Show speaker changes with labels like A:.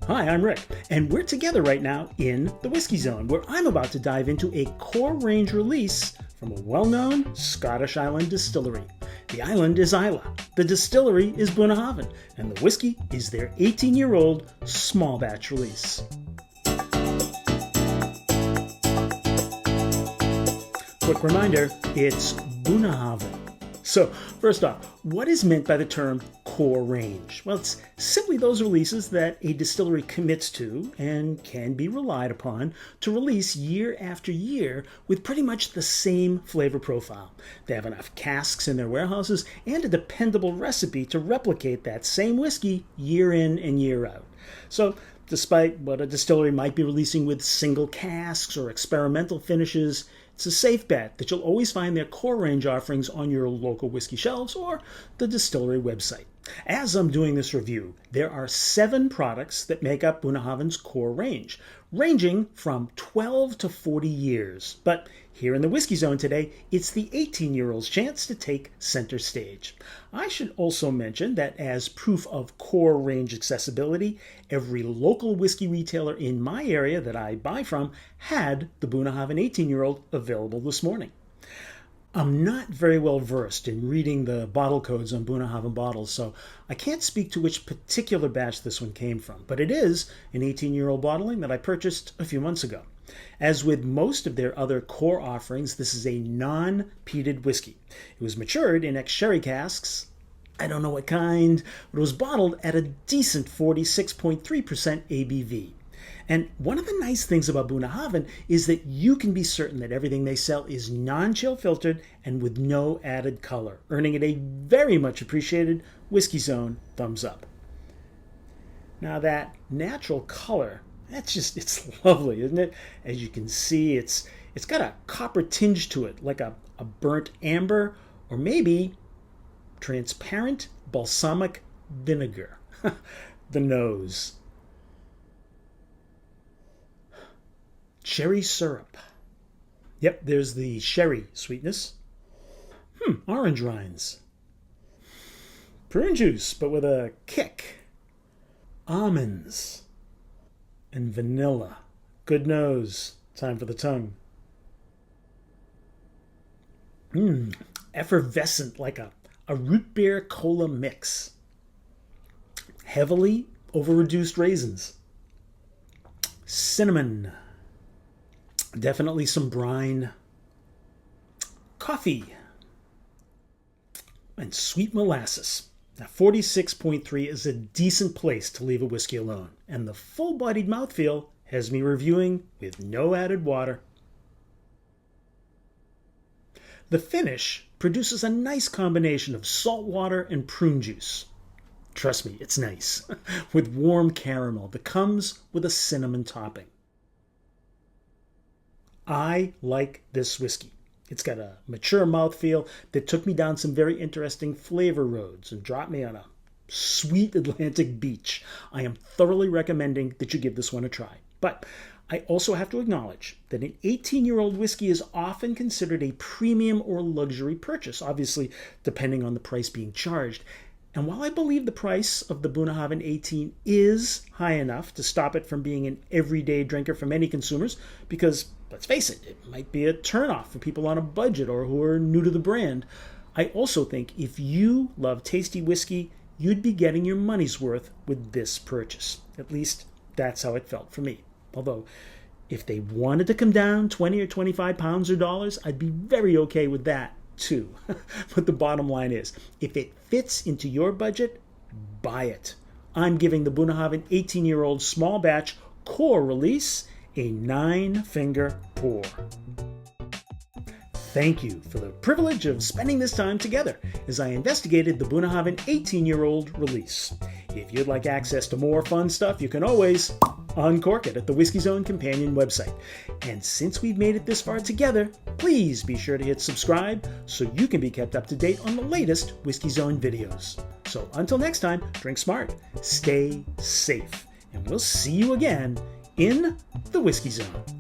A: Hi, I'm Rick, and we're together right now in the Whisky Zone, where I'm about to dive into a core range release from a well-known Scottish island distillery. The island is Islay, the distillery is Bunnahabhain, and the whiskey is their 18-year-old small batch release. Quick reminder, it's Bunnahabhain. So, first off, what is meant by the term core range? Well, it's simply those releases that a distillery commits to and can be relied upon to release year after year with pretty much the same flavor profile. They have enough casks in their warehouses and a dependable recipe to replicate that same whiskey year in and year out. So, despite what a distillery might be releasing with single casks or experimental finishes, it's a safe bet that you'll always find their core range offerings on your local whiskey shelves or the distillery website. As I'm doing this review, there are 7 products that make up Bunnahabhain's core range, ranging from 12 to 40 years. But here in the Whisky Zone today, it's the 18-year-old's chance to take center stage. I should also mention that as proof of core range accessibility, every local whiskey retailer in my area that I buy from had the Bunnahabhain 18-year-old available this morning. I'm not very well versed in reading the bottle codes on Bunnahabhain bottles, so I can't speak to which particular batch this one came from, but it is an 18-year-old bottling that I purchased a few months ago. As with most of their other core offerings, this is a non-peated whiskey. It was matured in ex-sherry casks, I don't know what kind, but it was bottled at a decent 46.3% ABV. And one of the nice things about Bunnahabhain is that you can be certain that everything they sell is non-chill filtered and with no added color, earning it a very much appreciated Whisky Zone thumbs up. Now that natural color, it's lovely, isn't it? As you can see, it's got a copper tinge to it, like a burnt amber, or maybe transparent balsamic vinegar. The nose. Cherry syrup. Yep, there's the sherry sweetness. Orange rinds. Prune juice, but with a kick. Almonds. And vanilla. Good nose. Time for the tongue. Effervescent, like a root beer cola mix. Heavily over-reduced raisins. Cinnamon. Definitely some brine. Coffee. And sweet molasses. Now, 46.3 is a decent place to leave a whiskey alone, and the full-bodied mouthfeel has me reviewing with no added water. The finish produces a nice combination of salt water and prune juice. Trust me, it's nice, with warm caramel that comes with a cinnamon topping. I like this whiskey. It's got a mature mouthfeel that took me down some very interesting flavor roads and dropped me on a sweet Atlantic beach. I am thoroughly recommending that you give this one a try. But I also have to acknowledge that an 18-year-old whiskey is often considered a premium or luxury purchase, obviously depending on the price being charged. And while I believe the price of the Bunnahabhain 18 is high enough to stop it from being an everyday drinker for many consumers, because, let's face it, it might be a turnoff for people on a budget or who are new to the brand, I also think if you love tasty whiskey, you'd be getting your money's worth with this purchase. At least, that's how it felt for me. Although, if they wanted to come down 20 or 25 pounds or dollars, I'd be very okay with that too. But the bottom line is, if it fits into your budget, buy it. I'm giving the Bunnahabhain 18-year-old small batch core release a 9-finger pour. Thank you for the privilege of spending this time together as I investigated the Bunnahabhain 18-year-old release. If you'd like access to more fun stuff, you can always uncork it at the Whisky Zone companion website. And since we've made it this far together, please be sure to hit subscribe so you can be kept up to date on the latest Whisky Zone videos. So until next time, drink smart, stay safe, and we'll see you again in the Whisky Zone.